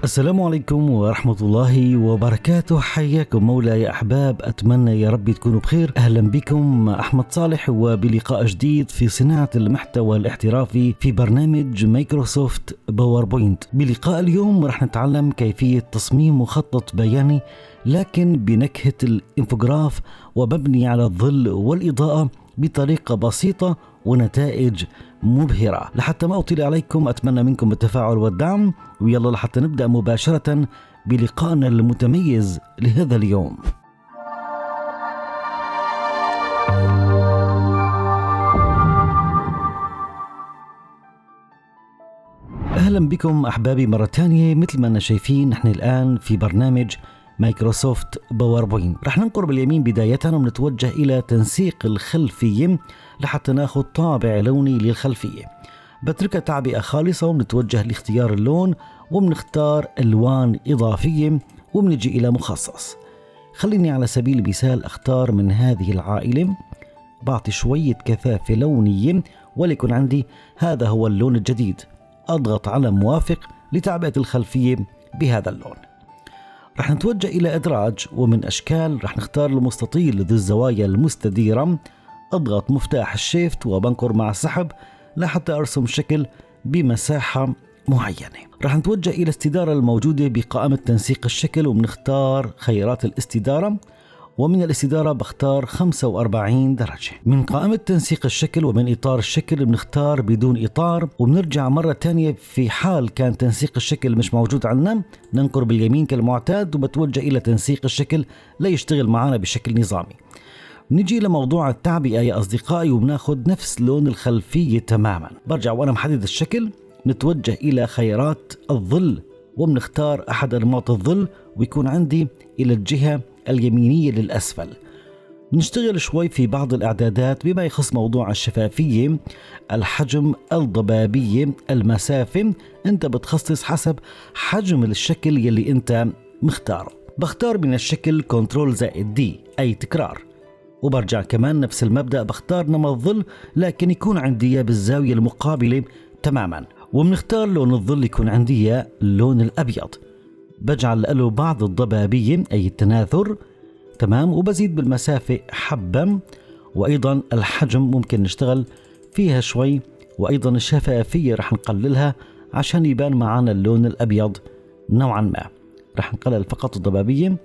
السلام عليكم ورحمة الله وبركاته. حياكم مولاي أحباب، أتمنى يا رب تكونوا بخير. أهلا بكم أحمد صالح وبلقاء جديد في صناعة المحتوى الاحترافي في برنامج مايكروسوفت باوربوينت. بلقاء اليوم رح نتعلم كيفية تصميم مخطط بياني لكن بنكهة الانفوجراف ومبني على الظل والإضاءة بطريقة بسيطة ونتائج مبهرة. لحتى ما أطيل عليكم أتمنى منكم التفاعل والدعم، ويلا لحتى نبدأ مباشرة بلقائنا المتميز لهذا اليوم. أهلا بكم أحبابي مرة تانية. مثل ما أننا شايفين نحن الآن في برنامج مايكروسوفت باوربوينت. رح ننقر باليمين بداية ونتوجه إلى تنسيق الخلفية لحتى ناخذ طابع لوني للخلفية. بتركها تعبئة خالصة وبنتوجه لاختيار اللون وبنختار ألوان إضافية وبنجي إلى مخصص. خليني على سبيل المثال أختار من هذه العائلة، بعطي شوية كثافة لونية وليكن عندي هذا هو اللون الجديد. أضغط على موافق لتعبئة الخلفية بهذا اللون. رح نتوجه إلى إدراج، ومن أشكال رح نختار المستطيل ذو الزوايا المستديرة. أضغط مفتاح الشيفت وبنقر مع السحب لحتى أرسم شكل بمساحة معينة. رح نتوجه إلى الاستدارة الموجودة بقائمة تنسيق الشكل وبنختار خيارات الاستدارة، ومن الاستدارة بختار 45 درجة. من قائمة تنسيق الشكل ومن إطار الشكل بنختار بدون إطار، وبنرجع مرة تانية في حال كان تنسيق الشكل مش موجود عندنا ننقر باليمين كالمعتاد وبتوجه إلى تنسيق الشكل ليشتغل معنا بشكل نظامي. نجي لموضوع التعبئة يا أصدقائي وبناخد نفس لون الخلفية تماما. برجع وأنا محدد الشكل نتوجه إلى خيارات الظل وبنختار أحد أنماط الظل ويكون عندي إلى الجهة اليمينية للأسفل. نشتغل شوي في بعض الإعدادات بما يخص موضوع الشفافية، الحجم، الضبابية، المسافة. أنت بتخصص حسب حجم الشكل يلي أنت مختاره. بختار من الشكل كنترول+D أي تكرار، وبرجع كمان نفس المبدأ بختار نمط ظل لكن يكون عندي بالزاوية المقابلة تماما، وبنختار لون الظل يكون عندي اللون الأبيض. بجعل له بعض الضبابية أي التناثر تمام، وبزيد بالمسافة حبة، وأيضا الحجم ممكن نشتغل فيها شوي، وأيضا الشفافية رح نقللها عشان يبان معنا اللون الأبيض نوعا ما. رح نقلل فقط الضبابية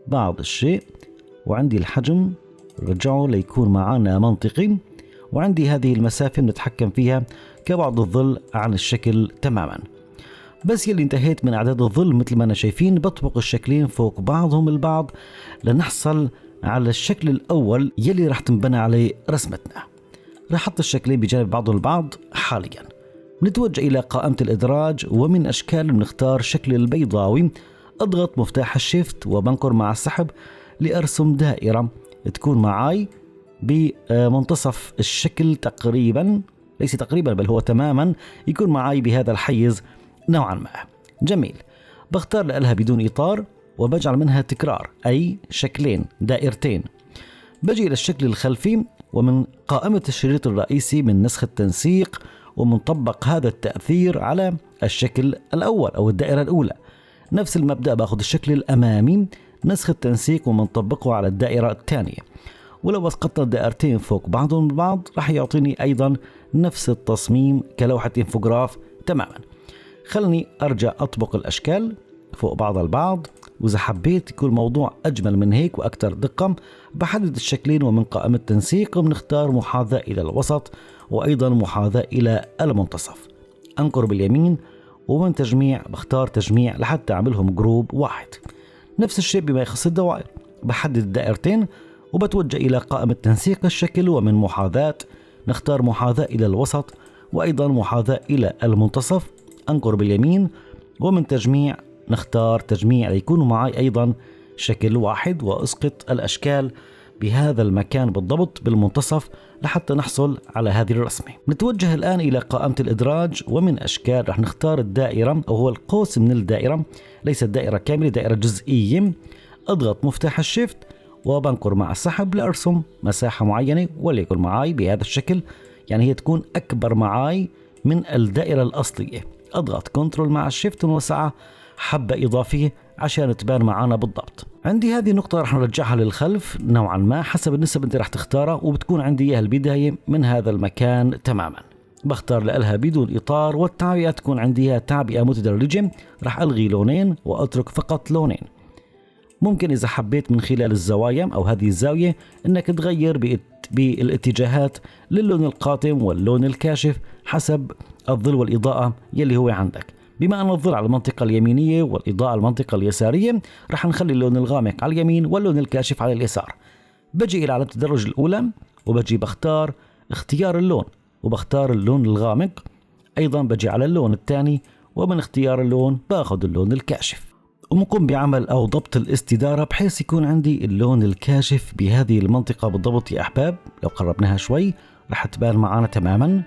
بعض الشيء، وعندي الحجم رجعه ليكون معنا منطقي، وعندي هذه المسافة بنتحكم فيها كبعض الظل عن الشكل تماما. بس يلي انتهيت من اعداد الظل مثل ما انا شايفين بطبق الشكلين فوق بعضهم البعض لنحصل على الشكل الاول يلي رح تنبنى عليه رسمتنا. رح احط الشكلين بجانب بعضهم البعض حاليا. نتوجه الى قائمة الادراج ومن اشكال بنختار شكل البيضاوي. اضغط مفتاح الشيفت وبنقر مع السحب لارسم دائرة تكون معاي بمنتصف الشكل تقريبا، ليس تقريبا بل هو تماما، يكون معاي بهذا الحيز نوعا ما. جميل. بختار لها بدون إطار وبجعل منها تكرار أي شكلين دائرتين. بجي إلى الشكل الخلفي ومن قائمة الشريط الرئيسي من نسخ التنسيق ومنطبق هذا التأثير على الشكل الأول أو الدائرة الأولى. نفس المبدأ باخذ الشكل الأمامي نسخ التنسيق ومنطبقه على الدائرة الثانية، ولو اسقطنا الدائرتين فوق بعضهم البعض راح يعطيني أيضا نفس التصميم كلوحة انفوجراف تماما. خلني أرجع أطبق الأشكال فوق بعض البعض، وإذا حبيت يكون الموضوع أجمل من هيك وأكثر دقة بحدد الشكلين ومن قائمة تنسيق بنختار محاذاة إلى الوسط وأيضا محاذاة إلى المنتصف. أنقر باليمين ومن تجميع بختار تجميع لحتى أعملهم جروب واحد. نفس الشيء بما يخص الدوائر، بحدد الدائرتين وبتوجه إلى قائمة تنسيق الشكل ومن محاذاة نختار محاذاة إلى الوسط وأيضا محاذاة إلى المنتصف. أنقر باليمين ومن تجميع نختار تجميع ليكون معي أيضا شكل واحد وأسقط الأشكال بهذا المكان بالضبط بالمنتصف لحتى نحصل على هذه الرسمة. نتوجه الآن إلى قائمة الإدراج ومن أشكال رح نختار الدائرة أو هو القوس من الدائرة، ليس الدائرة كاملة، دائرة جزئية. أضغط مفتاح الشيفت وبنقر مع السحب لأرسم مساحة معينة وليكن معاي بهذا الشكل، يعني هي تكون أكبر معاي من الدائرة الأصلية. أضغط كنترول مع الشيفت ونوسعها حبة إضافية عشان تبان معانا بالضبط. عندي هذه النقطة رح نرجعها للخلف نوعا ما حسب النسب انت رح تختارها، وبتكون عندي اياها البداية من هذا المكان تماما. بختار لها بدون إطار، والتعبئة تكون عندي اياها تعبئة متدرجة، رح ألغي لونين وأترك فقط لونين. ممكن إذا حبيت من خلال الزوايا أو هذه الزاوية إنك تغير بالاتجاهات للون القاتم واللون الكاشف حسب الظل والإضاءة يلي هو عندك. بما أن الظل على المنطقة اليمينية والإضاءة على المنطقة اليسارية، رح نخلي اللون الغامق على اليمين واللون الكاشف على اليسار. بجي إلى علامة التدرج الأولى وبجي بختار اختيار اللون وبختار اللون الغامق. أيضا بجي على اللون الثاني ومن اختيار اللون باخذ اللون الكاشف، ومقوم بعمل أو ضبط الاستدارة بحيث يكون عندي اللون الكاشف بهذه المنطقة بالضبط يا أحباب. لو قربناها شوي رح تبان معنا تماما.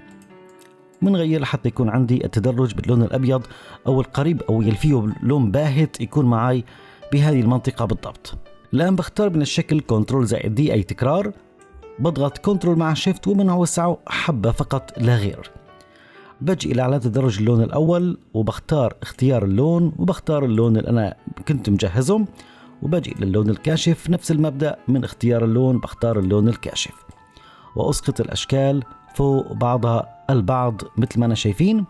منغير لحتى يكون عندي التدرج باللون الأبيض أو القريب أو يلي فيه لون باهت يكون معي بهذه المنطقة بالضبط. الآن بختار من الشكل كنترول زائد دي أي تكرار، بضغط كنترول مع شيفت ومن أوسعه حبة فقط لا غير. بجي إلى علامة تدرج اللون الأول وبختار اختيار اللون وبختار اللون اللي أنا كنت مجهزه، وبجي للون الكاشف نفس المبدأ، من اختيار اللون بختار اللون الكاشف وأسقط الأشكال فوق بعضها البعض مثل ما أنا شايفين،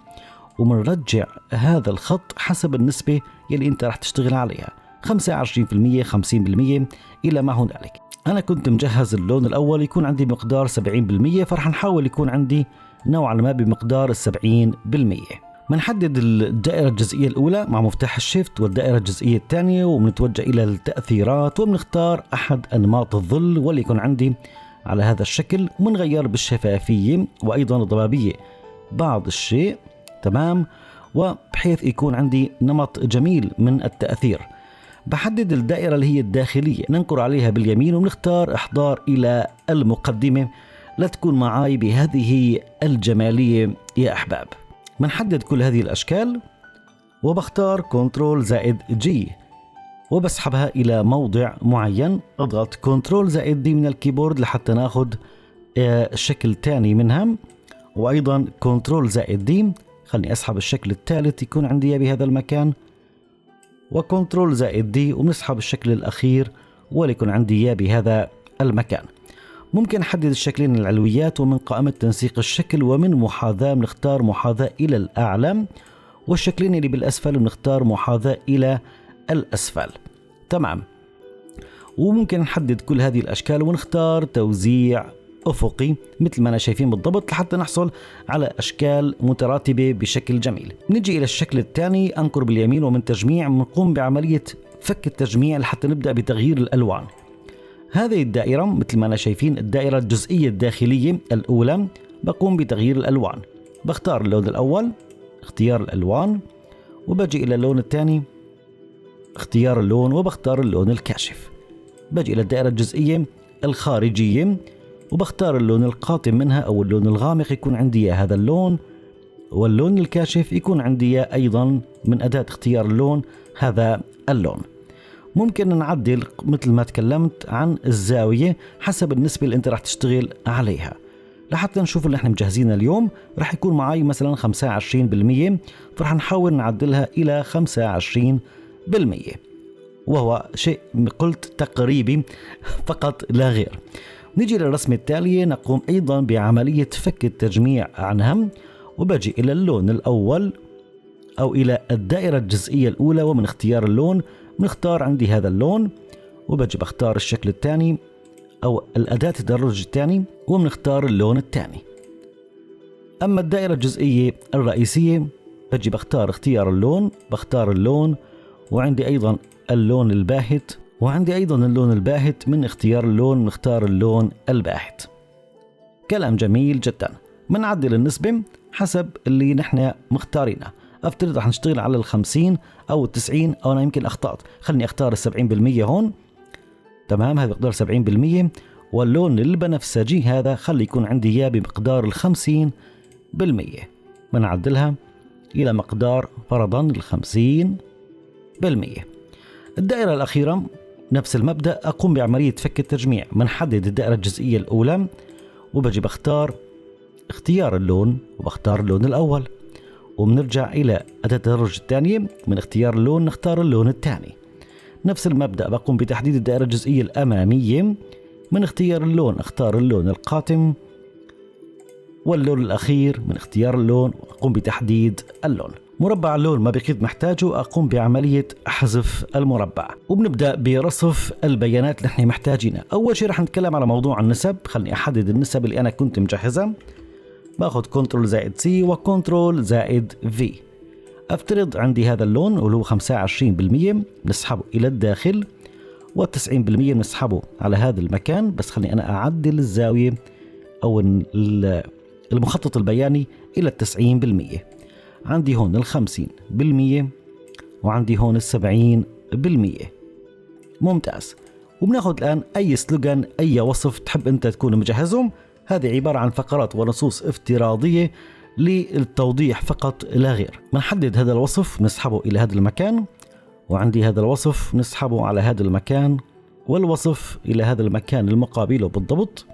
ومنرجع هذا الخط حسب النسبة يلي أنت رح تشتغل عليها 25% 50% إلى ما هنالك. أنا كنت مجهز اللون الأول يكون عندي مقدار 70%، فرح نحاول يكون عندي نوعا ما بمقدار 70%. منحدد الدائرة الجزئية الأولى مع مفتاح الشيفت والدائرة الجزئية الثانية، ومنتوجه إلى التأثيرات وبنختار أحد أنماط الظل وليكن عندي على هذا الشكل، ومنغير بالشفافية وأيضا الضبابية بعض الشيء تمام، وبحيث يكون عندي نمط جميل من التأثير. بحدد الدائرة اللي هي الداخلية، ننقر عليها باليمين وبنختار إحضار إلى المقدمة لتكون معاي بهذه الجمالية يا أحباب. بنحدد كل هذه الأشكال وبختار كنترول زائد جي وبسحبها إلى موضع معين. أضغط كنترول زائد دي من الكيبورد لحتى ناخد الشكل الثاني منها، وأيضا كنترول زائد دي خلني أسحب الشكل الثالث يكون عندي بهذا المكان، وكنترول زائد دي وبنسحب الشكل الأخير وليكن عندي بهذا المكان. ممكن أحدد الشكلين العلويات ومن قائمة تنسيق الشكل ومن محاذاة بنختار محاذاة إلى الأعلى، والشكلين اللي بالأسفل بنختار محاذاة إلى الأسفل تمام. وممكن نحدد كل هذه الأشكال ونختار توزيع أفقي مثل ما أنا شايفين بالضبط لحتى نحصل على أشكال متراتبة بشكل جميل. نجي إلى الشكل الثاني، أنقر باليمين ومن تجميع بنقوم بعملية فك التجميع لحتى نبدأ بتغيير الألوان. هذه الدائرة مثل ما أنا شايفين الدائرة الجزئية الداخلية الأولى، بقوم بتغيير الألوان. بختار اللون الأول اختيار الألوان، وبجي إلى اللون الثاني اختيار اللون وبختار اللون الكاشف. بجي إلى الدائرة الجزئية الخارجية وبختار اللون القاتم منها أو اللون الغامق يكون عندي هذا اللون، واللون الكاشف يكون عندي أيضا من أداة اختيار اللون هذا اللون. ممكن نعدل مثل ما تكلمت عن الزاوية حسب النسبة اللي انت راح تشتغل عليها. لحتى نشوف اللي احنا مجهزينه اليوم راح يكون معي مثلا 25%، فرح نحاول نعدلها إلى 25%، وهو شيء قلت تقريبي فقط لا غير. نجي للرسمة التالية، نقوم أيضا بعملية فك التجميع عنها، وبجي إلى اللون الأول أو إلى الدائرة الجزئية الأولى، ومن اختيار اللون بنختار عندي هذا اللون، وبجي بختار الشكل الثاني أو الأداة التدرج الثاني وبنختار اللون الثاني. أما الدائرة الجزئية الرئيسية بجي بختار اختيار اللون، بختار اللون وعندي أيضا اللون الباهت، وعندي أيضا اللون الباهت من اختيار اللون نختار اللون الباهت. كلام جميل جدا. منعدل النسبة حسب اللي نحن مختارينه. افترض رح نشتغل على 50 أو 90 أو أنا يمكن أخطأت، خلني أختار 70% هون تمام. هذا مقدار 70%، واللون البنفسجي هذا خلي يكون عندي إياه بمقدار 50%. بنعدلها إلى مقدار فرضا 50%. الدائرة الأخيرة نفس المبدأ أقوم بعملية فك التجميع. بنحدد الدائرة الجزئية الأولى وبجي بختار اختيار اللون وبختار اللون الأول، وبنرجع إلى أداة التدرج الثانية، من اختيار اللون نختار اللون الثاني. نفس المبدأ بقوم بتحديد الدائرة الجزئية الأمامية، من اختيار اللون اختار اللون القاتم، واللون الأخير من اختيار اللون أقوم بتحديد اللون. مربع اللون ما بقيت محتاجه أقوم بعملية حذف المربع، وبنبدأ برصف البيانات اللي احنا محتاجينها. أول شيء رح نتكلم على موضوع النسب. خلني أحدد النسب اللي أنا كنت مجهزها. باخذ كنترول زائد سي وكنترول زائد في. افترض عندي هذا اللون اللي هو 25%، بنسحبه إلى الداخل، و90% بنسحبه على هذا المكان. بس خلني أنا أعدل الزاوية أو المخطط البياني إلى 90%. عندي هون 50% وعندي هون 70%. ممتاز. وبناخذ الآن أي سلوغان أي وصف تحب أنت تكون مجهزهم. هذه عبارة عن فقرات ونصوص افتراضية للتوضيح فقط لا غير. بنحدد هذا الوصف نسحبه إلى هذا المكان، وعندي هذا الوصف نسحبه على هذا المكان، والوصف إلى هذا المكان المقابله بالضبط،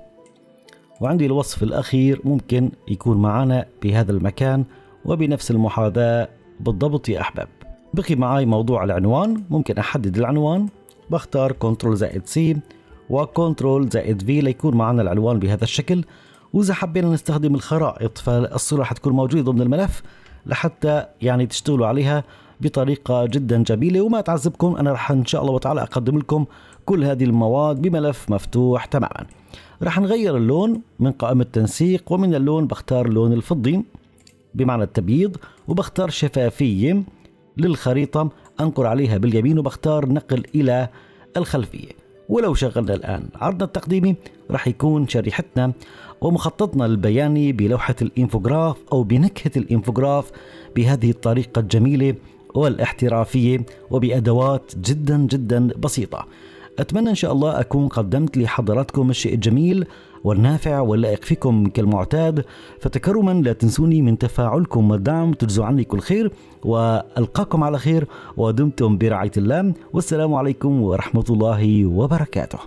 وعندي الوصف الأخير ممكن يكون معنا بهذا المكان وبنفس المحاذاة بالضبط يا أحباب. بقي معي موضوع العنوان. ممكن أحدد العنوان، بختار كنترول زائد سي وكنترول زائد في ليكون معنا العنوان بهذا الشكل. وإذا حبينا نستخدم الخرائط فالصورة حتكون موجودة ضمن الملف لحتى يعني تشتغلوا عليها بطريقة جدا جميلة وما تعذبكم. أنا رح إن شاء الله وتعالى أقدم لكم كل هذه المواد بملف مفتوح تماما. رح نغير اللون من قائمة تنسيق، ومن اللون بختار اللون الفضي بمعنى التبييض، وبختار شفافية للخريطة أنقر عليها باليمين، وبختار نقل إلى الخلفية. ولو شغلنا الآن عرضنا التقديمي رح يكون شريحتنا ومخططنا البياني بلوحة الإنفوغراف أو بنكهة الإنفوغراف بهذه الطريقة الجميلة والاحترافية وبأدوات جدا جدا بسيطة. أتمنى إن شاء الله أكون قدمت لحضراتكم الشيء الجميل والنافع واللائق فيكم كالمعتاد. فتكرما لا تنسوني من تفاعلكم والدعم، تجزوا عني كل خير، وألقاكم على خير ودمتم برعاية الله، والسلام عليكم ورحمة الله وبركاته.